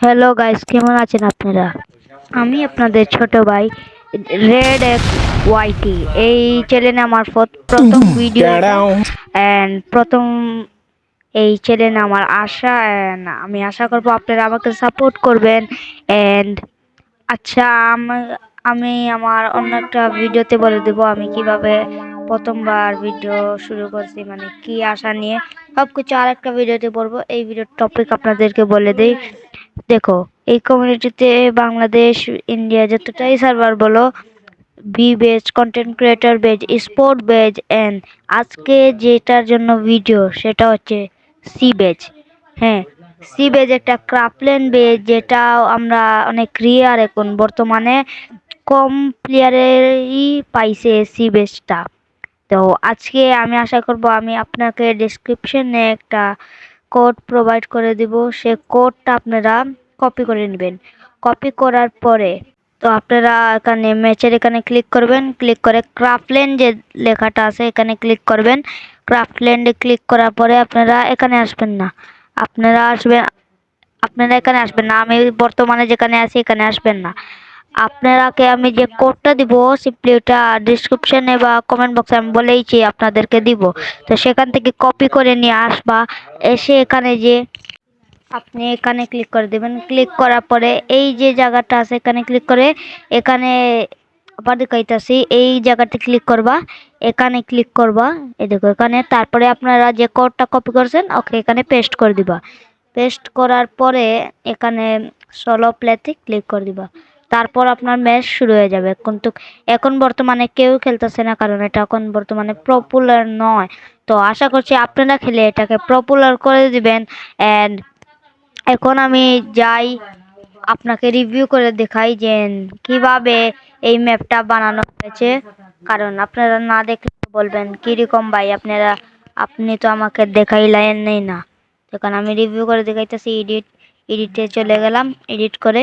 Hello guys, কেমন আছেন আপনারা? আমি আপনাদের ছোট ভাই রেড এক্স ওয়াইটি। এই চ্যানেলে আমার প্রথম ভিডিও এন্ড প্রথম এই চ্যানেলে আমার আশা and আমি আশা করব আপনারা আমাকে সাপোর্ট করবেন। এন্ড আচ্ছা, আমি আমার অন্য একটা ভিডিওতে বলে দেব আমি কিভাবে প্রথমবার ভিডিও শুরু করছি, মানে কি আশা নিয়ে সবকিছু আর একটা ভিডিওতে বলবো। এই ভিডিওর টপিক আপনাদেরকে বলে দেই। দেখো, এই কমিউনিটিতে বাংলাদেশ, ইন্ডিয়া যতটাই সার্ভার বলো, B base, content creator base, sport base and আজকে যেটার জন্য ভিডিও সেটা হচ্ছে সি বেজ। হ্যাঁ, সি বেজ একটা ক্রাফটল্যান্ড বেজ, যেটা আমরা অনেক রিয়ার, এখন বর্তমানে কম প্লেয়ারেরই পাইছে সি বেজটা। তো আজকে আমি আশা করব আমি আপনাকে ডেসক্রিপশনে একটা কোড প্রোভাইড করে দিব। সে কোডটা আপনারা কপি করে নেবেন। কপি করার পরে তো আপনারা এখানে ম্যাচের এখানে ক্লিক করবেন। ক্লিক করে ক্রাফটল্যান্ড যে লেখাটা আছে এখানে ক্লিক করবেন। ক্রাফটল্যান্ডে ক্লিক করার পরে আপনারা এখানে আসবেন না, আপনারা এখানে আসবেন না, আমি বর্তমানে যেখানে আছি এখানে আসবেন না। আপনারাকে আমি যে কোডটা দিব সিম্পলি ওটা ডিসক্রিপশনে বা কমেন্ট বক্সে আমি বলেইছি আপনাদেরকে দিব। তো সেখান থেকে কপি করে নিয়ে আসবা। এসে এখানে যে আপনি এখানে ক্লিক করে দেবেন। ক্লিক করার পরে এই যে জায়গাটা আছে এখানে ক্লিক করে এখানে আবার দেখাইতেছি, এই জায়গাতে ক্লিক করবা, এখানে ক্লিক করবা, এই দেখো এখানে। তারপরে আপনারা যে কোডটা কপি করছেন ওকে এখানে পেস্ট করে দিবা। পেস্ট করার পরে এখানে সোলো প্লেতে ক্লিক করে দিবা। তারপর আপনার ম্যাচ শুরু হয়ে যাবে। কিন্তু এখন বর্তমানে কেউ খেলতেছে না, কারণ এটা এখন বর্তমানে পপুলার নয়। তো আশা করছি আপনারা খেলে এটাকে পপুলার করে দিবেন। অ্যান্ড এখন আমি যাই আপনাকে রিভিউ করে দেখাই যে কিভাবে এই ম্যাপটা বানানো হয়েছে, কারণ আপনারা না দেখলে বলবেন কিরকম ভাই আপনারা, আপনি তো আমাকে দেখাইলেন নেই না। এখন আমি রিভিউ করে দেখাইতেছি। এডিটে চলে গেলাম, এডিট করে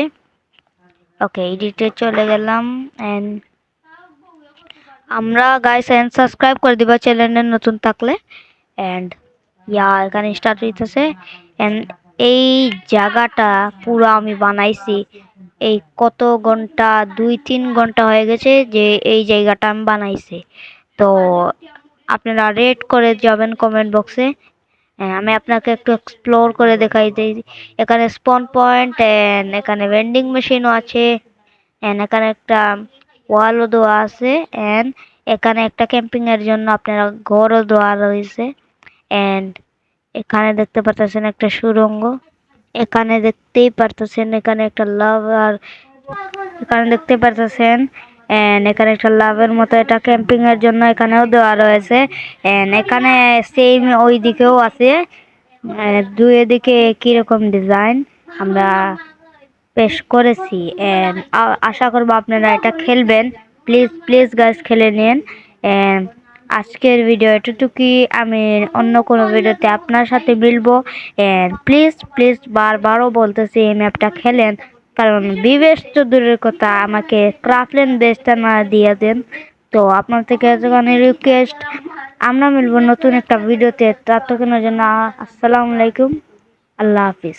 ওকে এডিটে চলে গেলাম। এন্ড আমরা গাইস এন্ড সাবস্ক্রাইব করে দিবা চ্যানেলে নতুন থাকলে। এন্ড এখানে স্টার্ট হইতেছে। এন্ড এই জায়গাটা পুরো আমি বানাইছি এই কত ঘন্টা, 2-3 ঘন্টা হয়ে গেছে যে এই জায়গাটা আমি বানাইছি। তো আপনারা রেট করে যাবেন কমেন্ট বক্সে। আমি আপনাকে একটু এক্সপ্লোর করে দেখাই দিই। এখানে স্পন পয়েন্ট এন্ড এখানে ভেন্ডিং মেশিনও আছে। এন্ড এখানে একটা ওয়ালও দেওয়া আছে। এন্ড এখানে একটা ক্যাম্পিং এর জন্য আপনারা ঘরও দেওয়া রয়েছে। এন্ড এখানে দেখতে পারতেছেন একটা সুড়ঙ্গ। এখানে দেখতেই পারতেছেন এখানে একটা লাভ, আর এখানে দেখতে পারতেছেন এন্ড এখানে একটা লাভের মতো, এটা ক্যাম্পিং এর জন্য এখানেও দেওয়া রয়েছে। এন্ড এখানে সেম ওই দিকেও আছে। দুই দিকে কিরকম ডিজাইন আমরা পেশ করেছি। এন্ড আশা করবো আপনারা এটা খেলবেন। প্লিজ প্লিজ গাইস খেলে নিন। এন্ড আজকের ভিডিও এতটুকুই। আমি অন্য কোনো ভিডিওতে আপনার সাথে মিলবো। এন্ড প্লিজ প্লিজ বারবারও বলতেছি এই ম্যাপটা খেলেন, কারণ বিবেশ তো দূরের কথা, আমাকে ক্রাফটল্যান্ড বেসটা না দিয়ে দেন। তো আপনার থেকে এতখানি রিকোয়েস্ট। আমরা মিলবো নতুন একটা ভিডিওতে, ততক্ষণের জন্য আসসালামু আলাইকুম, আল্লাহ হাফিজ।